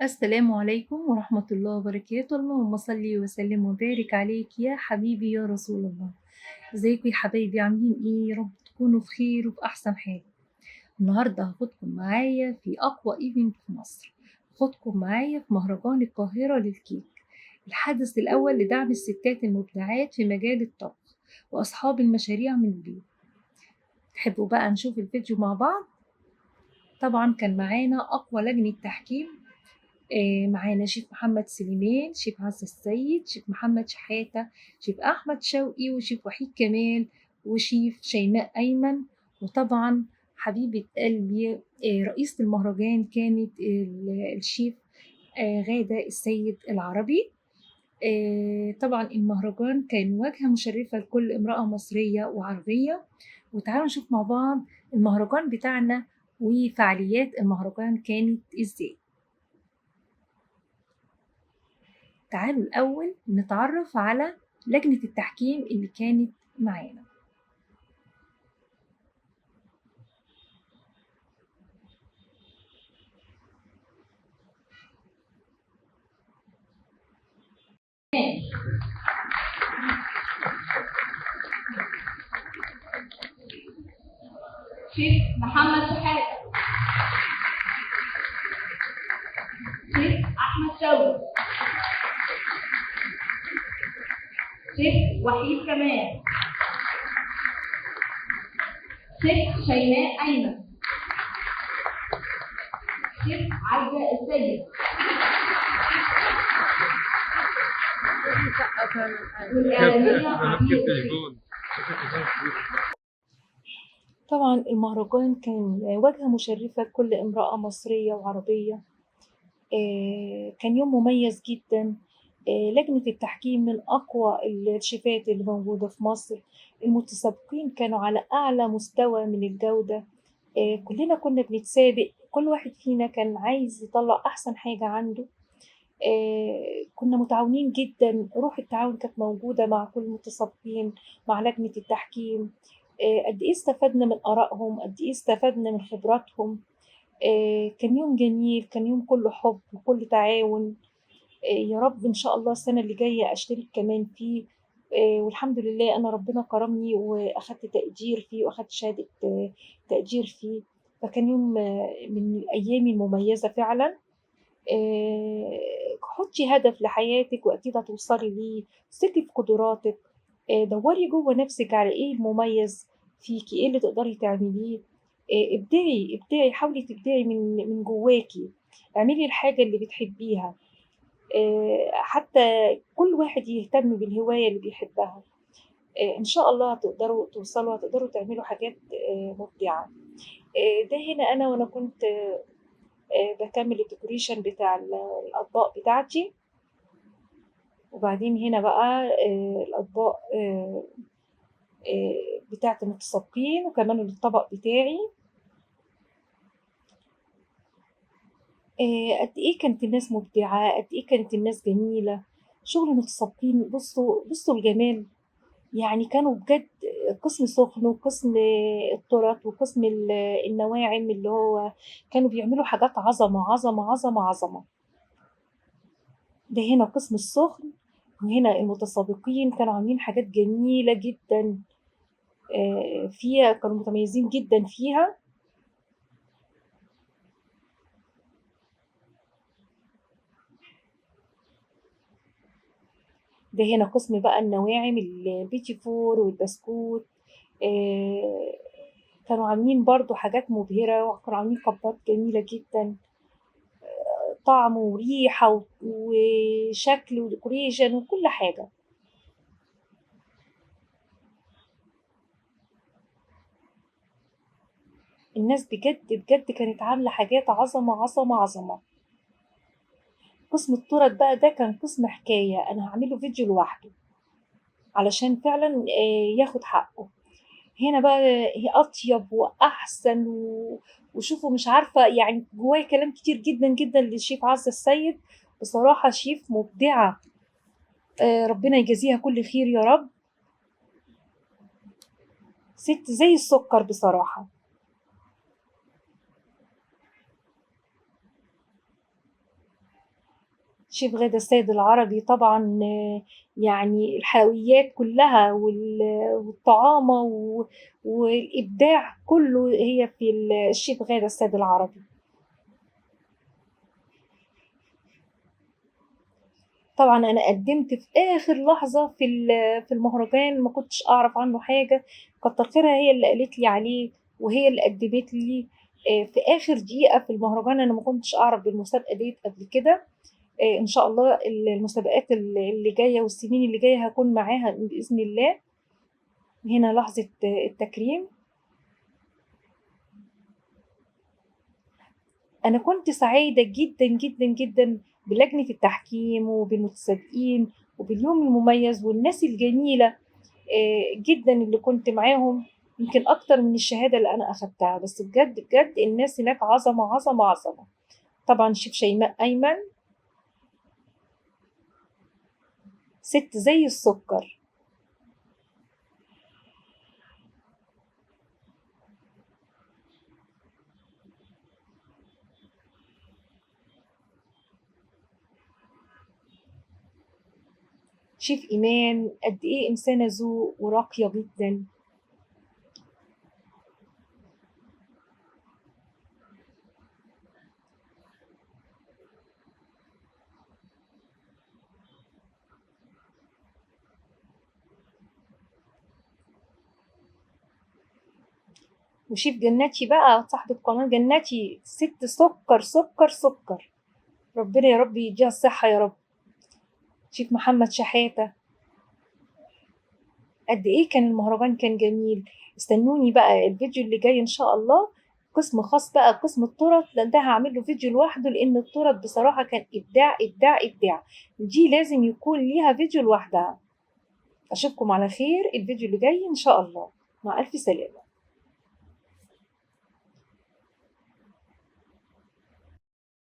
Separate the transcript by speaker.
Speaker 1: السلام عليكم ورحمة الله وبركاته، اللهم صل وسلم وبارك عليك يا حبيبي يا رسول الله. ازيكم يا حبايبي عاملين ايه؟ يا رب تكونوا بخير وفي أحسن حال. النهاردة هاخدكم معايا في أقوى ايفنت في مصر، هاخدكم معايا في مهرجان القاهرة للكيك، الحدث الأول لدعم الستات المبدعات في مجال الطبخ وأصحاب المشاريع من البيت. تحبوا بقى نشوف الفيديو مع بعض؟ طبعا كان معانا أقوى لجنة تحكيم، معانا شيف محمد سليمان، شيف عزة السيد، شيف محمد شحاتة، شيف أحمد شوقي، وشيف وحيد كمال، وشيف شيماء أيمن، وطبعا حبيبة قلبي رئيسة المهرجان كانت الشيف غادة السيد العربي. طبعا المهرجان كان واجهة مشرفة لكل امرأة مصرية وعربية. وتعالوا نشوف مع بعض المهرجان بتاعنا وفعاليات المهرجان كانت ازاي. تعالوا الأول نتعرف على لجنة التحكيم اللي كانت معانا.
Speaker 2: شيف محمد شحاتة، شيف أحمد شوقي، شيف وحيد كمال، شيف شيماء أيمن، شيف عزة السيد، والإعلامية عبير.
Speaker 1: طبعا المهرجان كان واجهة مشرفة لكل امرأة مصرية وعربية. كان يوم مميز جدا. لجنة التحكيم من أقوى الشيفات اللي موجودة في مصر، المتسابقين كانوا على أعلى مستوى من الجودة. كلنا كنا بنتسابق، كل واحد فينا كان عايز يطلع أحسن حاجة عنده. كنا متعاونين جدا، روح التعاون كانت موجودة مع كل المتسابقين، مع لجنة التحكيم. قد إيه استفدنا من آرائهم، قد إيه استفدنا من خبراتهم. كان يوم جميل، كان يوم كله حب وكله تعاون. يا رب إن شاء الله السنة اللي جاية أشترك كمان فيه. والحمد لله أنا ربنا كرمني وأخدت تقدير فيه وأخدت شهادة تقدير فيه. فكان يوم من الأيام المميزة فعلا. حطي هدف لحياتك وأكيد هتوصلي ليه، ثقي في قدراتك. دوري جوه نفسك على إيه المميز فيكي، إيه اللي تقدري تعمليه. ابدعي ابدعي، حاولي تبدعي من جواكي، اعملي الحاجة اللي بتحبيها. حتى كل واحد يهتم بالهواية اللي بيحبها. إن شاء الله هتقدروا توصلوا، هتقدروا تعملوا حاجات مبدعة. ده هنا أنا وأنا كنت باكمّل الdecoration بتاع الأطباق بتاعتي. وبعدين هنا بقى الأطباق بتاعة المتسابقين وكمان الطبق بتاعي. قد إيه كانت الناس مبدعة، قد إيه كانت الناس جميلة. شغل المتسابقين، بصوا الجمال. يعني كانوا بجد قسم سُخن وقسم التورت وقسم النواعم، اللي هو كانوا بيعملوا حاجات عظمة، عظمة، عظمة، عظمة. ده هنا قسم السُخن، وهنا المتسابقين كانوا عاملين حاجات جميلة جدًا. فيها كانوا متميزين جدًا فيها. ده هنا قسم بقى النواعم، البيتي فور والبسكوت. آآ كانوا عاملين برضه حاجات مبهرة، وكانوا عاملين كبّات جميلة جدًا، طعم وريحة وشكل وdecoration وكل حاجة. الناس بجد، بجد كانت عاملة حاجات عظمة، عظمة، عظمة. قسم التورت بقى ده كان قسم حكاية، أنا هاعمل له فيديو لوحده علشان فعلًا ياخد حقه. هنا بقى هي أطيب وأحسن وشوفوا مش عارفة، يعني جوايا كلام كتير جدًا، جدًا للشيف عزة السيد. بصراحة شيف مبدعة، ربنا يجازيها كل خير يا رب. ست زي السكر بصراحة. شيف غادة السيد العربي طبعا، يعني الحلويات كلها والطعامة والإبداع كله هي في الشيف غادة السيد العربي. طبعا أنا قدمت في آخر لحظة في المهرجان، ما كنتش أعرف عنه حاجة، كتر خيرها هي اللي قالت لي عليه وهي اللي قدمت لي في آخر دقيقة في المهرجان. أنا ما كنتش أعرف بالمسابقة ديت قبل كده. إن شاء الله المسابقات اللي جاية والسنين اللي جاية هكون معاها بإذن الله. هنا لحظة التكريم. أنا كنت سعيدة جدا جدا جدا بلجنة التحكيم وبالمتسابقين وباليوم المميز والناس الجميلة جدا اللي كنت معاهم، يمكن أكتر من الشهادة اللي أنا أخدتها. بس بجد بجد الناس هناك عظمة عظمة عظمة. طبعا شيف شيماء أيمن، ست زي السكر. شيف إيمان قد إيه إنسانة ذوق وراقية جدا. وشيف جناتي بقى صاحبة قناة جناتي، ست سكر سكر سكر، ربنا يا رب يديها الصحة يا رب. شيف محمد شحاتة، قد ايه كان المهرجان كان جميل. استنوني بقى الفيديو اللي جاي ان شاء الله، قسم خاص بقى، قسم التورت، لان ده هعمل له فيديو لوحده، لان التورت بصراحة كان ابداع ابداع ابداع، دي لازم يكون ليها فيديو لوحدها. اشوفكم على خير الفيديو اللي جاي ان شاء الله، مع الف سلامة.